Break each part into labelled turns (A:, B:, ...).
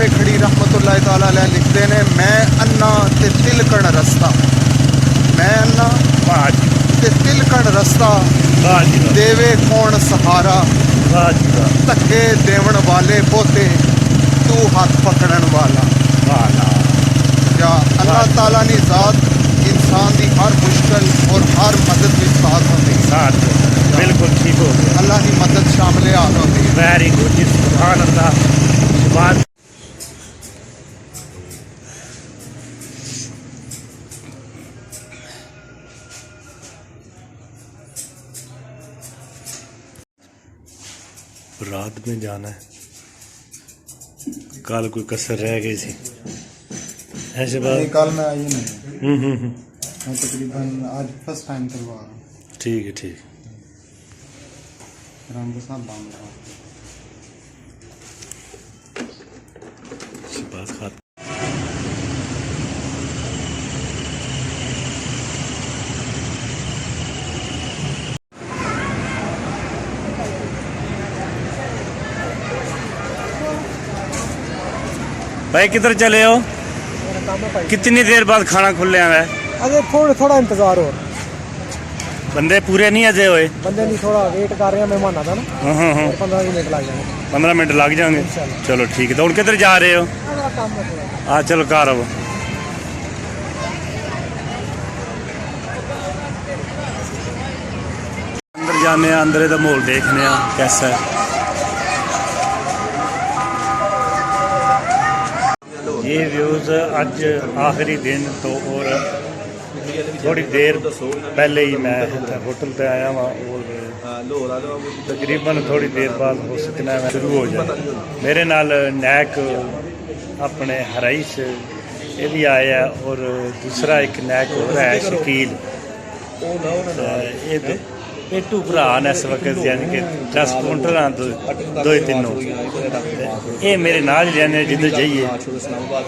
A: आसिफ खड़ी रहमतुल्लाह ताला अलैह लिखते ने, मैं अन्ना ते तिलकण रस्ता, मैं अन्ना ते तिलकण रस्ता, देवे कौन सहारा, धक्के देवन वाले पोते, तू हाथ पकड़न वाला। या अल्लाह ताला ने ज़ात इंसान की हर मुश्किल और हर मदद में साथ होती है।
B: बिल्कुल ठीक हो गया,
A: अल्लाह की मदद शामिल हाल होती है।
B: वेरी गुड जी, सुभान अल्लाह। सुभान रात में जाना है, कल कोई कसर रह गई थी ऐसे बात।
A: कल मैं आई नहीं, मैं तकरीबन आज फर्स्ट टाइम करवा रहा हूँ।
B: ठीक है, ठीक
A: रंग के साथ बांध रहा हूँ।
B: बात खा भाई किधर चले हो? कितनी देर बाद खाना खुल रहा है?
C: अरे थोड़ा इंतजार हो,
B: बंदे पूरे नहीं अजे होए?
C: बंदे नहीं, थोड़ा वेट कर रहे हैं मेहमान आता ना। 15 मिनट लग जाएंगे।
B: 15 मिनट लग जाएंगे, चलो ठीक है। तो हूँ किधर जा रहे हो?
C: काम है थोड़ा।
B: हाँ चलो घर आओ। अंदर जाने, अंदर का माहौल देखने कैसा है। ये व्यूज़ अज आखिरी दिन तो, और थोड़ी देर पहले ही मैं होटल पे आया वहाँ, और तकरीबन थोड़ी देर बाद हो सकना है शुरू हो जाए। मेरे नाल नैक अपने हराइश ये भी आया, और दूसरा एक नैक हो रहा है शकील। ये पेटू भरा ने इस वक्त, यानी कि ट्रांसपोर्टर दो तीनों ये मेरे नाल जाने जिधर जाइए।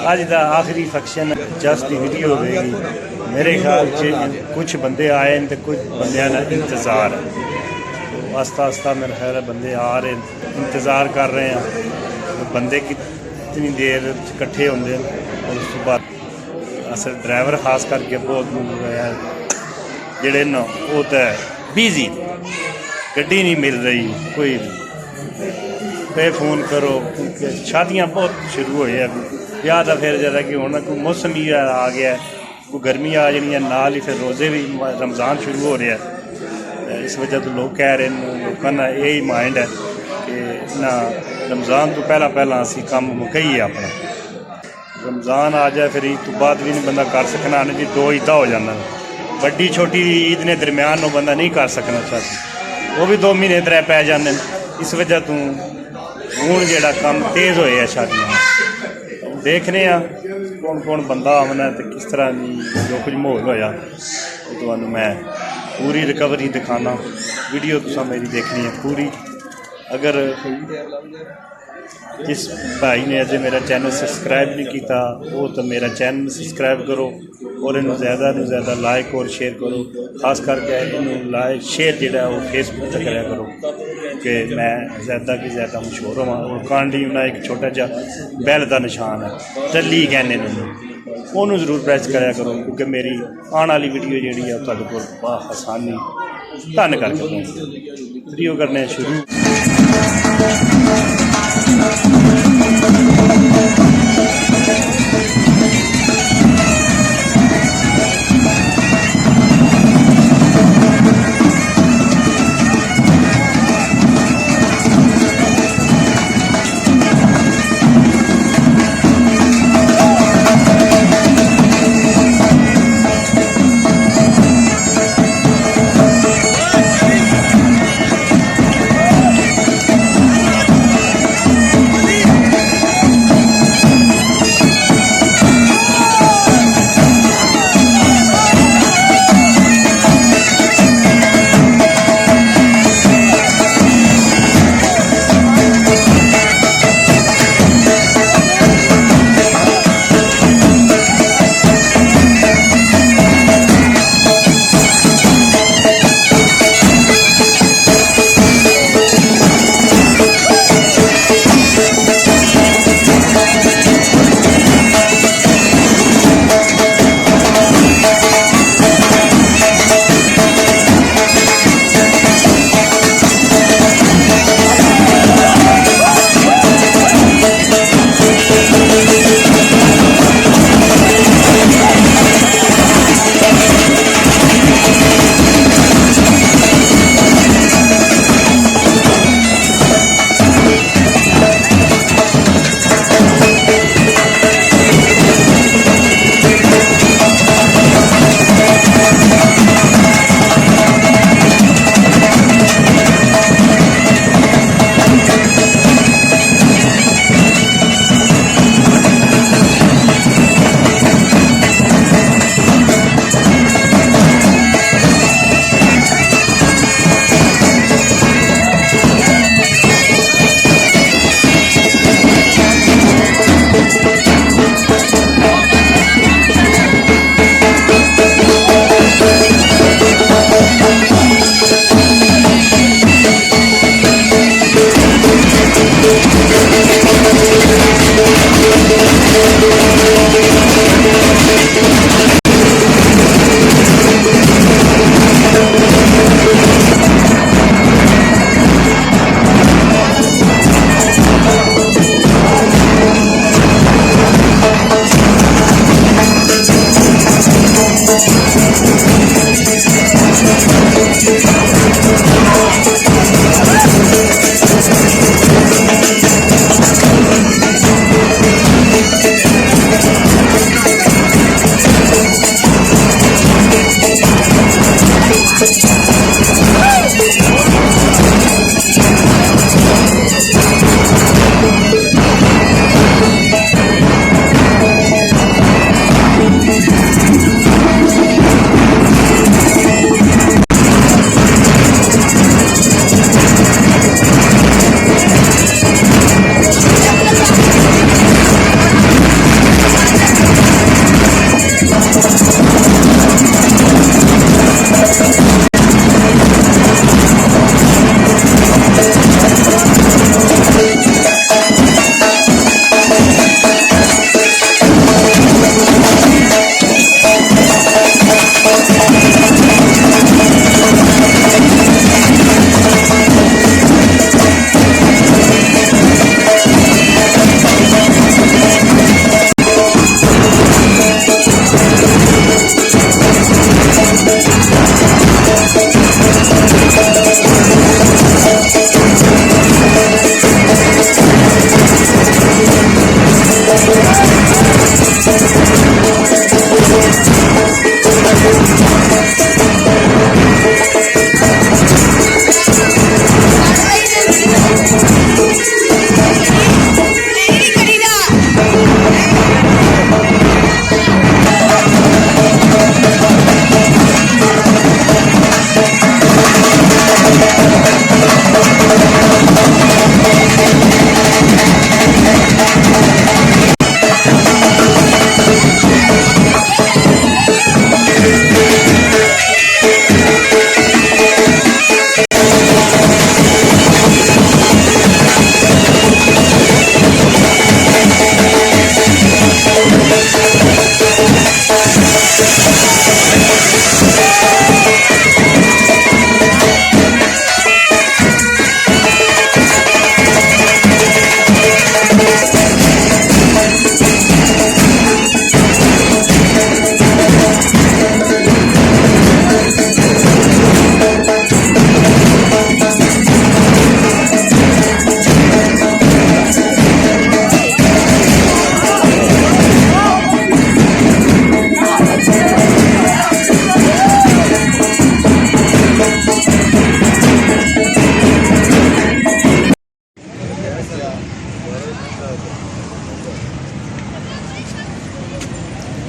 B: अज का आखिरी फंक्शन जस्ट की वीडियो होगी। मेरे ख्याल से कुछ बंदे आए तो कुछ बंदियां का इंतज़ार है, तो आस्ता आस्ता मेरा ख्याल है बंदे आ रहे, इंतज़ार कर रहे हैं। तो बंदे कितनी देर इकट्ठे होंगे, और उस बाद अस ड्राइवर खास करके बहुत जेड़े न वो तो बिजी, गड्डी नहीं मिल रही कोई पे फोन करो, क्योंकि शादियाँ बहुत शुरू हो है। ब्याह का फिर जरा कि होना कोई मौसम ही आ गया, कोई गर्मी आ जानी है, नाल ही फिर रोज़े भी रमज़ान शुरू हो रहा है। इस वजह तो लोग कह रहे हैं, लोगों का यही माइंड है कि ना रमज़ान तो पहला असी काम मुकाइए अपना, रमज़ान आ जाए फिर ईद तो बाद भी नहीं बंदा कर सकना। नहीं जी 2 ईदा हो जाना, बड़ी छोटी ईद ने दरम्यान वो बंदा नहीं कर सकना चाहता, वो भी 2 महीने 3 पै जाने। इस वजह तो हूँ जोड़ा कम तेज़ होए है शादियाँ। देखने कौन कौन बंदा आना तो किस तरह जो कुछ माहौल होया, तो मैं पूरी रिकवरी दिखाना। वीडियो तुम मेरी देखनी है पूरी। अगर जिस भाई ने अजे मेरा चैनल सबसक्राइब नहीं किया, वो तो मेरा चैनल सबसक्राइब करो, और इन्हें ज़्यादा से ज़्यादा लाइक और शेयर करो। खास करके इन्हें लाइक शेयर जोड़ा वो फेसबुक पर कराया करो, कि मैं ज़्यादा कि ज़्यादा मशहूर होवां। और कांडी उन्हें एक छोटा जा बैल का निशान है, टल्ली कहने उन्होंने ज़रूर प्रेस कराया करो, क्योंकि मेरी आने वाली वीडियो जी है तुहाडे कोल आसानी धन करके वीडियो करने शुरू।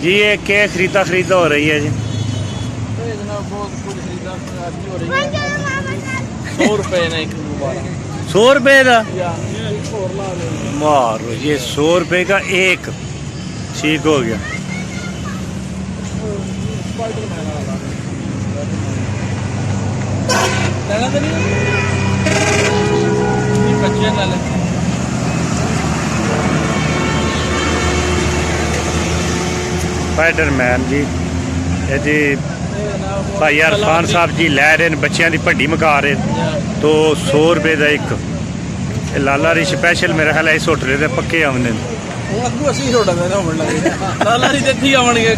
B: जी ये क्या खरीदा हो रही है जी?
C: जनाब बहुत कुछ खरीदारी हो रही है। 100 रुपए ने एक मुबारक
B: 100 रुपए का
C: एक और ला लो।
B: मारो, ये 100 रुपए का एक ठीक हो गया।
C: स्पाइडरमैन वाला लेना तो नहीं बच्चे ना ले।
B: स्पाइडरमैन जी ये जी भाई यार खान साहब जी लै रहे हैं, बच्चों की भड्डी मका रहे हैं। तो 100 रुपए का एक ये लाला री स्पैशल मेरा ख्याल है इस होटल के पक्के आने
C: वो अगू असली छोटा देना होने लगे लाला री जत्थी आवणगे।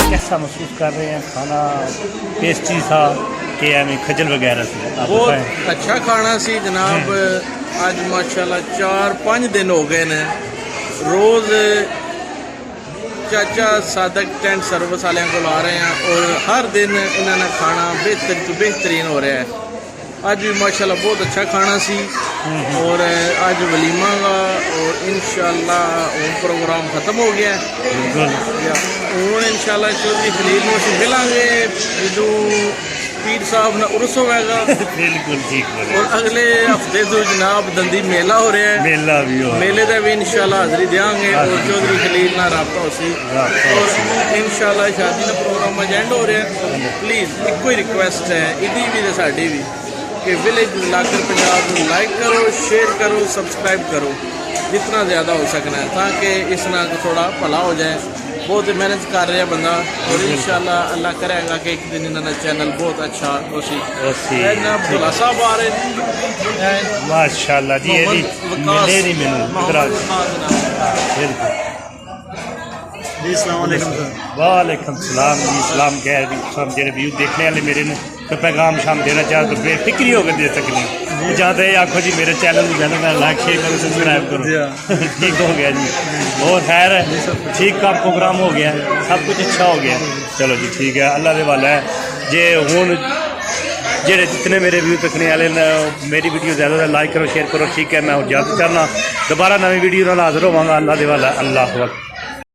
B: कैसा महसूस कर रहे हैं? खाना टेस्टी था कि हमें खजल वगैरह से आप
C: बहुत
B: बताएं।
C: अच्छा खाना सी जनाब। आज माशाल्लाह 4-5 दिन हो गए ने रोज़ चाचा सादक टेंट सर्विस वाले को ला रहे हैं और हर दिन इन्होंने खाना बेहतर तो बेहतरीन हो रहा है। आज भी माशाल्लाह बहुत अच्छा खाना सी और आज वलीमा का और इंशाल्लाह वो प्रोग्राम ख़त्म हो गया है। हूँ इंशाल्लाह चौधरी खलील में असीं मिलांगे जो पीर साहब ने उर्स होगा।
B: बिल्कुल ठीक बोले।
C: और अगले हफ्ते तो जनाब दंदी मेला हो रहा है।
B: मेला भी हो
C: मेले का भी इंशाल्लाह हाज़री देंगे और चौधरी खलील ना रबता उसी और इंशाल्लाह शादी का प्रोग्राम एजेंड हो रहा है। प्लीज़ एक कोई रिक्वेस्ट है इदी भी तो साड़ी भी कि विलेज लाकर पंजाब को लाइक करो, शेयर करो, सब्सक्राइब करो जितना ज़्यादा हो सकना है ताकि इस ना थोड़ा भला हो जाए। बहुत मेहनत कर रहा बंदा और इंशाल्लाह अल्लाह करेगा कि एक दिन इन्होंने चैनल बहुत अच्छा उसी अब्दुल्ला साहब आ रहे हैं
B: माशाल्लाह जी। ये भी मिले नहीं मैनू
A: जी अस्सलाम वालेकुम सर।
B: वालेकुम सलाम जी। सलाम कह रही सब जेडे व्यू देखने वाले मेरे ने तो पैगाम शाम देना चाह तो बेफिक्री होकर दे सकनी या तो ये आखो जी मेरे चैनल को जाना लाइक शेयर करो सब्सक्राइब करो। ठीक हो गया जी। और खैर है ठीक का प्रोग्राम हो गया, सब कुछ अच्छा हो गया। चलो जी ठीक है, अल्लाह दे वाला है जे हुन जेडे जितने मेरे व्यू तकने वाले मेरी वीडियो ज़्यादा लाइक करो शेयर करो। ठीक है, मैं इजाजत चाहना दोबारा नवी वीडियो नाल हाजिर होवांगा। अल्लाह दे वाला अल्लाह अकबर।